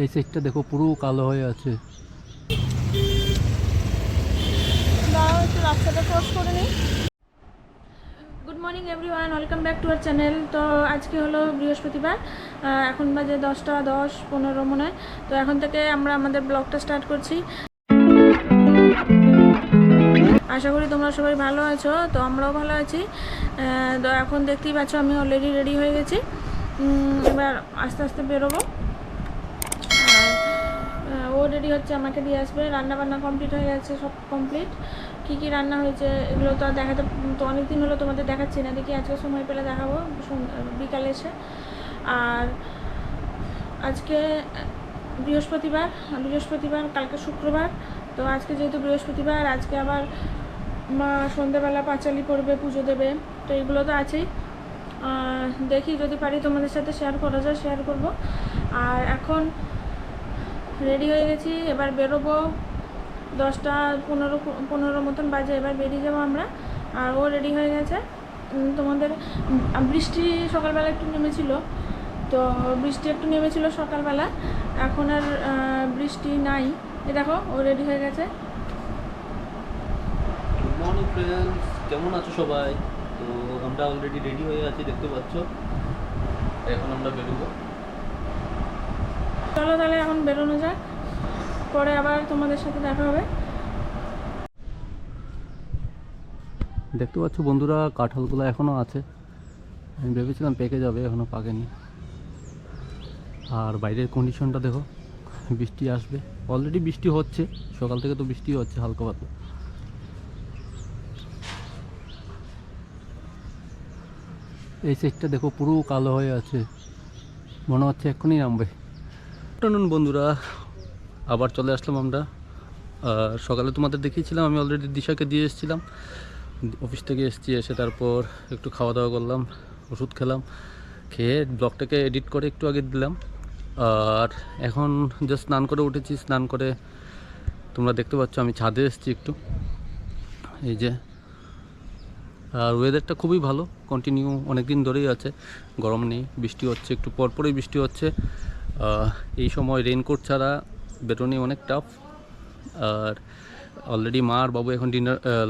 এই সাইডটা দেখো পুরো কালো হয়ে আছে। রাস্তাটা ক্রস করে নিই। Good morning everyone, welcome back to our channel. তো আজকে হলো বৃহস্পতিবার, এখন বাজে 10:10-15 মনে হয়। তো এখন থেকে আমরা আমাদের ব্লগটা স্টার্ট করছি। আশা করি তোমরা সবাই ভালো আছো, তো আমরাও ভালো আছি। তো এখন দেখতেই পাচ্ছ আমি অলরেডি রেডি হয়ে গেছি। এবার আস্তে আস্তে বেরোবো। ও রেডি হচ্ছে, আমাকে দিয়ে আসবে। রান্না বান্না কমপ্লিট হয়ে গেছে, সব কমপ্লিট। কী কী রান্না হয়েছে এগুলো তো আর দেখাতে, তো অনেক দিন হলো তোমাদের দেখাচ্ছি না। দেখি আজকে সময় পেলে দেখাবো বিকালে এসে। আর আজকে বৃহস্পতিবার, কালকে শুক্রবার। তো আজকে যেহেতু বৃহস্পতিবার, আজকে আবার মা সন্ধ্যেবেলা পাঁচালি করবে, পুজো দেবে। তো এগুলো তো আছেই। দেখি যদি পারি তোমাদের সাথে শেয়ার করা যায়, শেয়ার করব। আর এখন রেডি হয়ে গেছি, এবার বেরোবো। 10:15 মতন বাজে, এবার বেরিয়ে যাবো আমরা। আর ও রেডি হয়ে গেছে। তোমাদের বৃষ্টি সকালবেলা একটু নেমেছিল, তো বৃষ্টি একটু নেমেছিল সকালবেলা, এখন আর বৃষ্টি নাই। এ দেখো ও রেডি হয়ে গেছে। গুড মর্নিং ফ্রেন্ডস, কেমন আছো সবাই? তো আমরা অলরেডি রেডি হয়ে আছি, দেখতে পাচ্ছ। এখন আমরা বেরোবো। চলো তাহলে এখন বেরোনো যাক, পরে আবার তোমাদের সাথে দেখা হবে। দেখতে পাচ্ছ বন্ধুরা, কাঁঠালগুলো এখনও আছে। আমি ভেবেছিলাম পেকে যাবে, এখনও পাকেনি। আর বাইরের কন্ডিশনটা দেখো, বৃষ্টি আসবে। অলরেডি বৃষ্টি হচ্ছে, সকাল থেকে তো বৃষ্টি হচ্ছে হালকা পাতলা। এই সাইডটা দেখো পুরো কালো হয়ে আছে, মনে হচ্ছে এক্ষুনি নামবে। আফটারনুন বন্ধুরা, আবার চলে আসলাম আমরা। সকালে তোমাদের দেখিয়েছিলাম, আমি অলরেডি দিশাকে দিয়ে এসেছিলাম। অফিস থেকে এসেছি, এসে তারপর একটু খাওয়া দাওয়া করলাম, ওষুধ খেলাম। খেয়ে ব্লগটাকে এডিট করে একটু আগে দিলাম। আর এখন জাস্ট স্নান করে উঠেছি। স্নান করে তোমরা দেখতে পাচ্ছ আমি ছাদে এসেছি একটু, এই যে। আর ওয়েদারটা খুবই ভালো, কন্টিনিউ অনেক দিন ধরেই আছে, গরম নেই। বৃষ্টি হচ্ছে, একটু পরপরই বৃষ্টি হচ্ছে। এই সময় রেইনকোট ছাড়া বেরোনি অনেক টাফ। আর অলরেডি মা আর বাবু এখন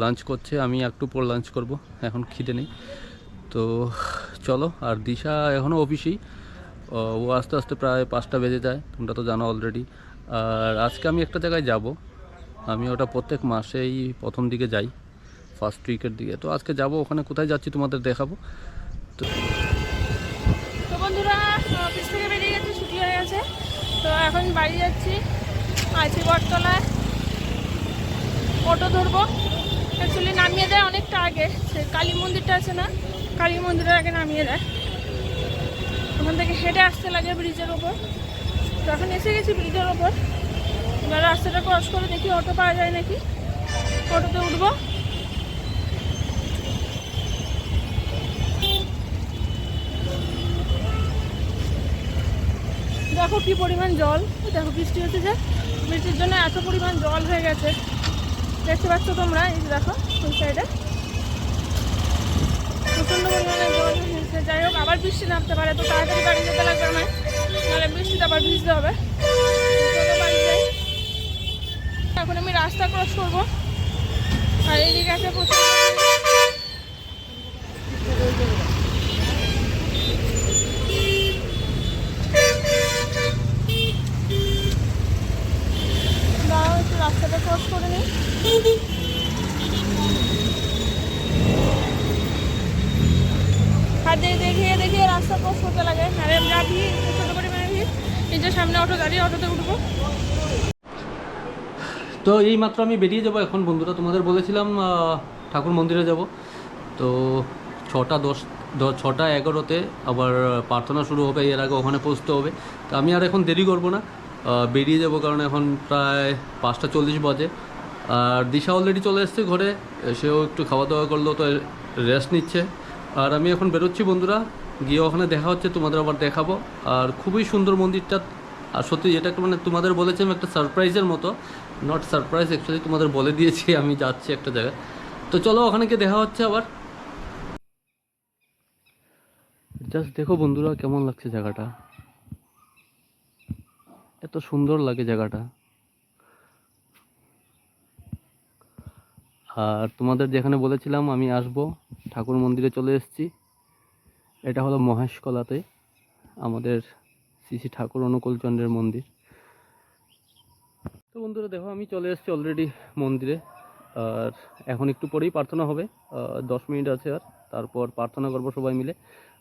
লাঞ্চ করছে, আমি একটু পর লাঞ্চ করব, এখন খিদে নেই। তো চলো। আর দিশা এখনও অফিসেই, ও আস্তে আস্তে প্রায় 5টা বেজে যায়, তোমরা তো জানো অলরেডি। আর আজকে আমি একটা জায়গায় যাব, আমি ওটা প্রত্যেক মাসেই প্রথম দিকে যাই, ফার্স্ট উইকের দিকে। তো আজকে যাব, ওখানে কোথায় যাচ্ছি তোমাদের দেখাবো। তো তো বন্ধুরা, অফিস থেকে বেরিয়ে গেছি, ছুটি হয়ে গেছে। তো এখন বাড়ি যাচ্ছি, আছি বটতলায়। অটো ধরবো, অ্যাকচুয়ালি নামিয়ে দেয় অনেকটা আগে, সে কালী মন্দিরটা আছে না, কালী মন্দিরের আগে নামিয়ে দেয়। ওখান থেকে হেঁটে আসতে লাগে ব্রিজের ওপর। তো এখন এসে গেছি ব্রিজের ওপর, এবার রাস্তাটা ক্রস করে দেখি অটো পাওয়া যায় নাকি, অটোতে উঠবো। দেখো কি পরিমাণ জল, দেখো বৃষ্টি হচ্ছে যে, বৃষ্টির জন্য এত পরিমাণ জল হয়ে গেছে, দেখতে পাচ্ছ তোমরা। এই দেখো ওই সাইডে প্রচণ্ড পরিমাণে জল হয়েছে। যাই হোক, আবার বৃষ্টি নামতে পারে, তো তাড়াতাড়ি বাড়ি যেতে লাগবে আমার, নাহলে বৃষ্টিতে আবার ভিজতে হবে। বাড়ি যাই, এখন আমি রাস্তা ক্রস করবো। আর এইদিকে আছে প্রচুর একটু রাস্তাটা ক্রস করে নিই। হাত দিয়ে দেখিয়ে দেখিয়ে রাস্তা ক্রস করতে লাগে, আরে যা ভিড়, ছোটো পরিমাণে ভিড়। এই যে সামনে অটো দাঁড়িয়ে, অটোতে উঠবো। তো এই মাত্র আমি বেরিয়ে যাব এখন বন্ধুরা, তোমাদের বলেছিলাম ঠাকুর মন্দিরে যাব। তো 6:11 আবার প্রার্থনা শুরু হবে, এর আগে ওখানে পৌঁছতে হবে। তো আমি আর এখন দেরি করব না, বেরিয়ে যাব, কারণ এখন প্রায় 5:40 বাজে। আর দিশা অলরেডি চলে এসছে ঘরে, সেও একটু খাওয়া দাওয়া করলো, তো রেস্ট নিচ্ছে। আর আমি এখন বেরোচ্ছি বন্ধুরা, গিয়ে ওখানে দেখা হচ্ছে, তোমাদের আবার দেখাবো। আর খুবই সুন্দর মন্দিরটা। আর সত্যি এটা একটা, মানে তোমাদের বলেছিলাম একটা সারপ্রাইজের মতো, নট সারপ্রাইজ অ্যাকচুয়ালি, তোমাদের বলে দিয়েছি আমি যাচ্ছি একটা জায়গায়। তো চলো ওখানে গিয়ে দেখা হচ্ছে আবার। জাস্ট দেখো বন্ধুরা কেমন লাগছে জায়গাটা। এত সুন্দর লাগে জায়গাটা। আর তোমাদের যেখানে বলেছিলাম আমি আসব, ঠাকুর মন্দিরে চলে এসেছি। এটা হলো মহেশকলাতে আমাদের শ্রী শ্রী ঠাকুর অনুকূলচন্দ্রের মন্দির। তো বন্ধুরা দেখো আমি চলে এসেছি অলরেডি মন্দিরে। আর এখন একটু পরেই প্রার্থনা হবে, 10 মিনিট আছে আর, তারপর প্রার্থনা করব সবাই মিলে।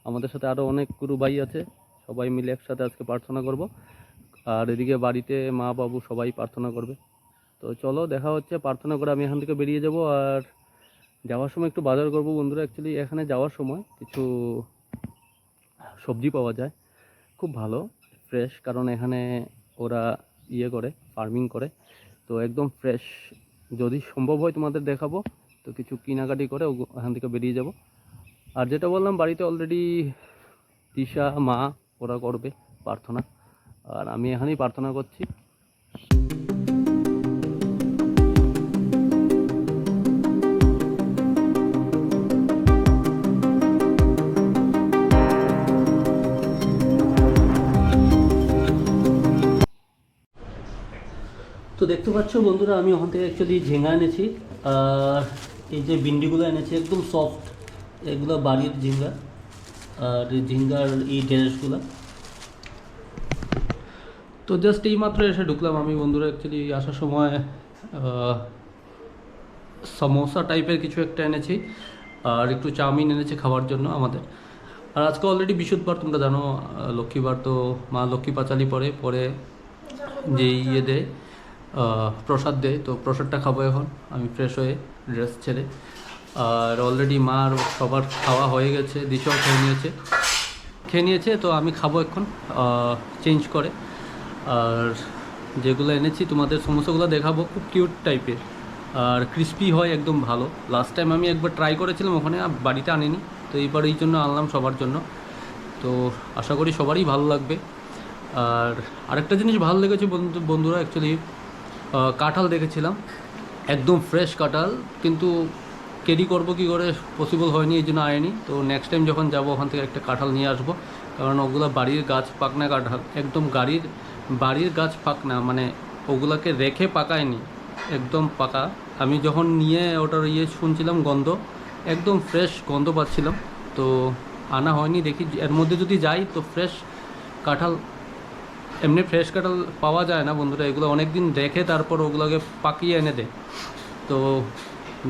আমাদের সাথে আরও অনেক গুরু ভাই আছে, সবাই মিলে একসাথে আজকে প্রার্থনা করব। আর এদিকে বাড়িতে মা বাবু সবাই প্রার্থনা করবে। তো চলো দেখা হচ্ছে, প্রার্থনা করে আমি এখান থেকে বেরিয়ে যাব। আর যাওয়ার সময় একটু বাজার করব বন্ধুরা। অ্যাকচুয়ালি এখানে যাওয়ার সময় কিছু সবজি পাওয়া যায়, খুব ভালো ফ্রেশ, কারণ এখানে ওরা করে ফার্মিং করে, তো একদম ফ্রেশ। যদি সম্ভব হয় তোমাদের দেখাবো, তো কিছু কেনাকাটি করে এখান থেকে বেরিয়ে যাব। আর যেটা বললাম, বাড়িতে অলরেডি দিশা মা ওরা করবে প্রার্থনা, আর আমি এখানেই প্রার্থনা করছি। তো দেখতে পাচ্ছ বন্ধুরা, আমি ওখান থেকে অ্যাকচুয়ালি ঝিঙ্গা এনেছি। আর এই যে ভিন্ডিগুলো এনেছি একদম সফট, এগুলো বাড়ির ঝিঙ্গা। আর ঝিঙ্গার এই ঢেঁড়সগুলো তো জাস্ট এই মাত্র এসে ঢুকলাম আমি বন্ধুরা। অ্যাকচুয়ালি আসার সময় সমোসা টাইপের কিছু একটা এনেছি, আর একটু চাউমিন এনেছি খাওয়ার জন্য আমাদের। আর আজকে অলরেডি বৃহস্পতিবার, তোমরা জানো লক্ষ্মীবার, তো মা লক্ষ্মী পাঁচালি পরে যে দেয় প্রসাদ দেয়, তো প্রসাদটা খাবো এখন আমি ফ্রেশ হয়ে ড্রেস ছেড়ে। আর অলরেডি মার সবার খাওয়া হয়ে গেছে, দিশাও খেয়ে নিয়েছে, তো আমি খাবো এখন চেঞ্জ করে। আর যেগুলো এনেছি তোমাদের সমোসাগুলো দেখাবো, খুব কিউট টাইপের আর ক্রিস্পি হয় একদম ভালো। লাস্ট টাইম আমি একবার ট্রাই করেছিলাম ওখানে, বাড়িতে আনিনি, তো এইবার এই জন্য আনলাম সবার জন্য। তো আশা করি সবারই ভালো লাগবে। আর আরেকটা জিনিস ভালো লেগেছে বন্ধুরা, অ্যাকচুয়ালি কাঁঠাল দেখেছিলাম, একদম ফ্রেশ কাঁঠাল, কিন্তু ক্যারি করবো কী করে পসিবল হয়নি, এই জন্য আনিনি। তো নেক্সট টাইম যখন যাবো ওখান থেকে একটা কাঁঠাল নিয়ে আসবো, কারণ ওগুলো বাড়ির গাছ পাকনা কাঁঠাল, একদম বাড়ির গাছ পাকনা, মানে ওগুলাকে রেখে পাকায়নি, একদম পাকা। আমি যখন নিয়ে ওটার শুনছিলাম গন্ধ, একদম ফ্রেশ গন্ধ পাচ্ছিলাম, তো আনা হয়নি। দেখি এর মধ্যে যদি যাই তো ফ্রেশ কাঁঠাল, এমনি ফ্রেশ কাঁঠাল পাওয়া যায় না বন্ধুরা, এগুলো অনেক দিন রেখে তারপর ওগুলোকে পাকিয়ে এনে দেয়। তো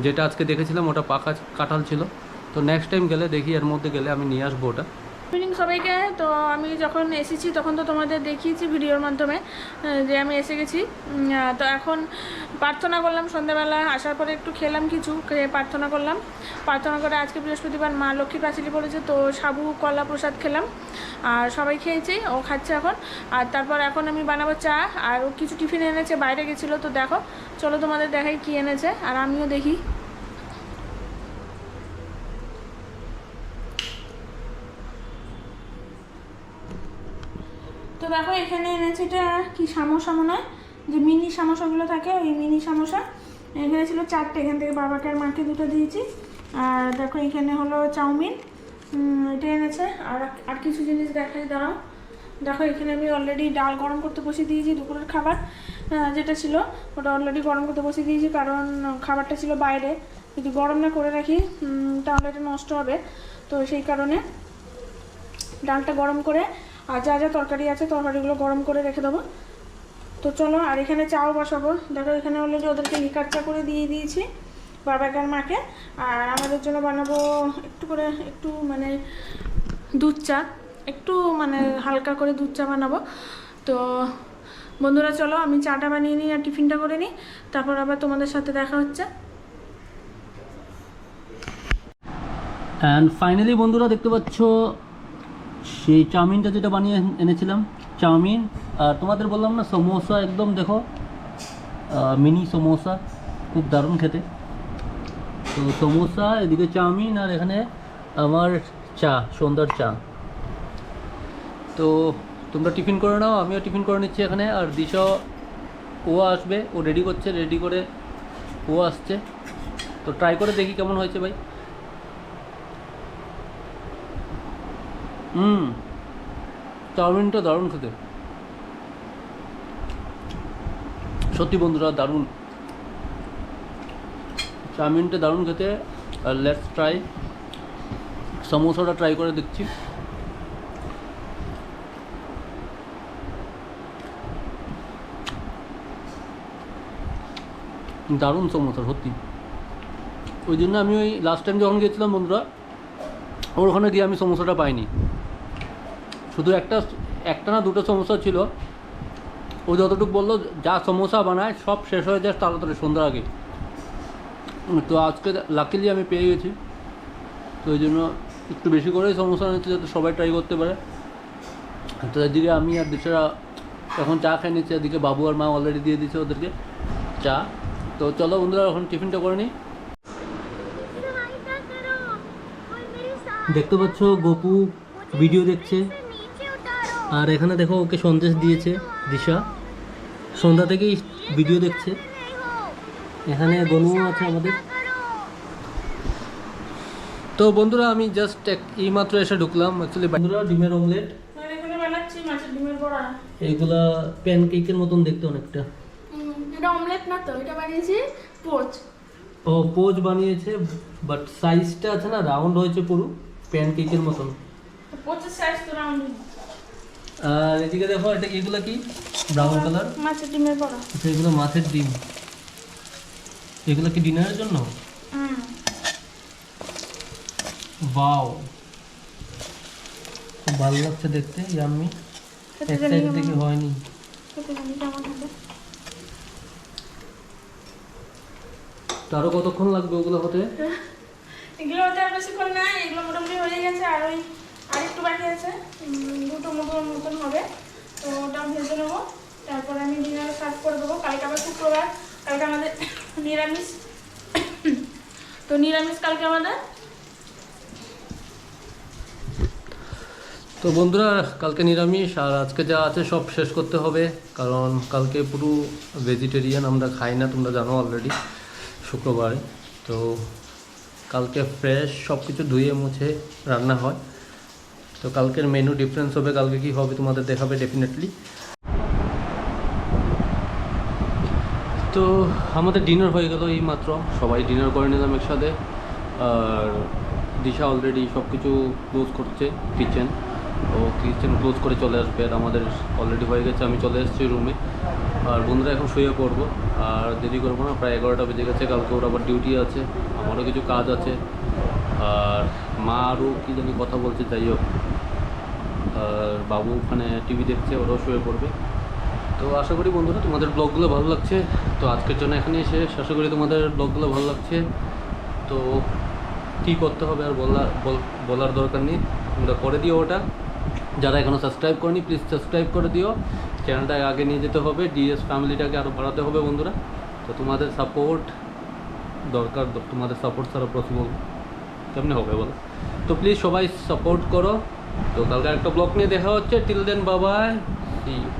যেটা আজকে দেখেছিলাম ওটা পাকা কাঁঠাল ছিল। তো নেক্সট টাইম গেলে দেখি, এর মধ্যে গেলে আমি নিয়ে আসবো ওটা। ইভিনিং সবাইকে। তো আমি যখন এসেছি তখন তো তোমাদের দেখিয়েছি ভিডিওর মাধ্যমে যে আমি এসে গেছি। তো এখন প্রার্থনা করলাম সন্ধ্যাবেলা, আসার পরে একটু খেলাম কিছু, খেয়ে প্রার্থনা করলাম। প্রার্থনা করে আজকে বৃহস্পতিবার মা লক্ষ্মী পাঁচিলি পড়েছে, তো সাবু কলা প্রসাদ খেলাম, আর সবাই খেয়েছে, ও খাচ্ছে এখন। আর তারপর এখন আমি বানাবো চা, আর ও কিছু টিফিন এনেছে, বাইরে গেছিলো, তো দেখো চলো তোমাদের দেখাই কী এনেছে, আর আমিও দেখি। তো দেখো এখানে এনেছে, এটা কি সামোসা মনে হয়, যে মিনি সামোসাগুলো থাকে, ওই মিনি সামোসা এখানে ছিল 4টে, এখান থেকে বাবাকে আর মাকে 2টো দিয়েছি। আর দেখো এখানে হলো চাউমিন, এটা এনেছে। আর কিছু জিনিস দেখাই, দাঁড়াও। দেখো এখানে আমি অলরেডি ডাল গরম করতে বসিয়ে দিয়েছি, দুপুরের খাবার যেটা ছিল ওটা অলরেডি গরম করতে বসিয়ে দিয়েছি, কারণ খাবারটা ছিল বাইরে, যদি গরম না করে রাখি তাহলে এটা নষ্ট হবে, তো সেই কারণে ডালটা গরম করে আর যা যা তরকারি আছে তরকারিগুলো গরম করে রেখে দেবো। তো চলো, আর এখানে চাও বসাবো। দেখো এখানে অলরেডি ওদেরকে লিকার চা করে দিয়ে দিয়েছি, বাবাকে আর মাকে। আর আমাদের জন্য বানাবো একটু মানে দুধ চা, একটু মানে হালকা করে দুধ চা বানাবো। তো বন্ধুরা চলো আমি চাটা বানিয়ে নিই আর টিফিনটা করে নিই, তারপর আবার তোমাদের সাথে দেখা হচ্ছে। অ্যান্ড ফাইনালি বন্ধুরা দেখতে পাচ্ছ সেই চাউমিনটা যেটা বানিয়ে এনেছিলাম, চাউমিন। আর তোমাদের বললাম না সমোসা, একদম দেখো মিনি সমোসা, খুব দারুণ খেতে। তো সমোসা, এদিকে চাউমিন, আর এখানে আমার চা, সন্ধ্যার চা। তো তোমরা টিফিন করে নাও, আমিও টিফিন করে নিচ্ছি এখানে। আর দিশা ও আসবে, ও রেডি করছে, রেডি করে ও আসছে। তো ট্রাই করে দেখি কেমন হয়েছে ভাই। চাউমিনটা দারুণ খেতে। সত্যি বন্ধুরা দারুণ, চাউমিনটা দারুণ খেতে। আর লেটস ট্রাই সমোসাটা ট্রাই করে দেখছি। দারুণ সমোসা সত্যি। ওই জন্য আমি ওই লাস্ট টাইম যখন গেছিলাম বন্ধুরা, ওর ওখানে গিয়ে আমি সমোসাটা পাইনি, শুধু একটা না দুটো সমোসা ছিল। ও যতটুকু বললো যা সমোসা বানায় সব শেষ হয়ে যায় তাড়াতাড়ি সন্ধ্যার আগে। তো আজকে লাকিলি আমি পেয়ে গেছি, তো ওই জন্য একটু বেশি করেই সমোসা নিচ্ছে যাতে সবাই ট্রাই করতে পারে। তো এদিকে আমি আর দিশারা এখন চা খেয়ে নিচ্ছি, এদিকে বাবু আর মা অলরেডি দিয়ে দিচ্ছে ওদেরকে চা। তো চলো বন্ধুরা এখন টিফিনটা করে নিই। দেখতে পাচ্ছ গপু ভিডিও দেখছে, আর এখানে দেখো ওকে সন্দেশ দিয়েছে দিশা, সন্ধ্যা থেকেই ভিডিও দেখছে। এখানে গনুও আছে আমাদের। তো বন্ধুরা আমি জাস্ট এইমাত্র এসে ঢুকলাম। অ্যাকচুয়ালি বন্ধুরা ডিমের অমলেট, এখানে বানাচ্ছি মাছের ডিমের বড়া। এইগুলা প্যানকেকের মতন দেখতে অনেকটা। এটা অমলেট না তো, এটা বানিয়েছি পোচ। ও পোচ বানিয়েছে, বাট সাইজটা আছে না রাউন্ড হয়েছে পুরো প্যানকেকের মতন। পোচের সাইজ তো রাউন্ড। আর এদিকে দেখো এটা এগুলা কি ব্রাউন কালার, মাছের ডিমের বড়া। এগুলো মাছের ডিম। এগুলো কি ডিনারের জন্য? ওয়াও, খুব ভালো লাগছে দেখতে, ইয়াম্মি। এক সাইড দেখে হয়নি। তো আরো কতক্ষণ লাগবে ওগুলো হতে? এগুলো হতে আর বেশিক্ষণ না, এগুলো মোটামুটি হয়ে গেছে। আর ওই আরেকটু বাকি আছে, দুটো মতন হবে। তো ওটা ভেজে নেবো, তারপর আমি ডিনারে সার্ভ করে দেবো। কালকে আবার শুক্রবার, কালকে আমাদের নিরামিষ। তো নিরামিষ কালকে আমাদের। তো বন্ধুরা কালকে নিরামিষ, আর আজকে যা আছে সব শেষ করতে হবে, কারণ কালকে পুরো ভেজিটেরিয়ান, আমরা খাই না, তোমরা জানো অলরেডি, শুক্রবারে। তো কালকে ফ্রেশ সব কিছু ধুয়ে মুছে রান্না হয়। তো কালকের মেনু ডিফারেন্স হবে, কালকে কী হবে তোমাদের দেখাবে ডেফিনেটলি। তো আমাদের ডিনার হয়ে গেল এই মাত্র, সবাই ডিনার করে নিলাম একসাথে। আর দিশা অলরেডি সব কিছু ক্লোজ করছে কিচেন, ও কিচেন ক্লোজ করে চলে আসবে। আর আমাদের অলরেডি হয়ে গেছে, আমি চলে এসেছি রুমে। আর বন্ধুরা এখন শুয়ে পড়বো, আর দেরি করবো না, প্রায় 11টা বেজে গেছে। কালকে ওর আবার ডিউটি আছে, আমারও কিছু কাজ আছে। আর মা আরও কী জানি কথা বলছে, যাই হোক। আর বাবু ওখানে টিভি দেখছে, ওরাও শুয়ে পড়বে। তো আশা করি বন্ধুরা তোমাদের ব্লগগুলো ভালো লাগছে। তো আজকের জন্য এখানেই শেষ, আশা করি তোমাদের ব্লগগুলো ভালো লাগছে। তো কী করতে হবে আর বলার দরকার নেই, তোমরা করে দিও ওটা। যারা এখনও সাবস্ক্রাইব করেনি প্লিজ সাবস্ক্রাইব করে দিও, চ্যানেলটাকে আগে নিয়ে যেতে হবে, ডিএস ফ্যামিলিটাকে আরও বাড়াতে হবে বন্ধুরা। তো তোমাদের সাপোর্ট দরকার, তোমাদের সাপোর্ট ছাড়া পসিবল কেমনি হবে বলো। তো প্লিজ সবাই সাপোর্ট করো। তো কালকে একটা ব্লগ নিয়ে দেখা হচ্ছে, till then bye bye, see you.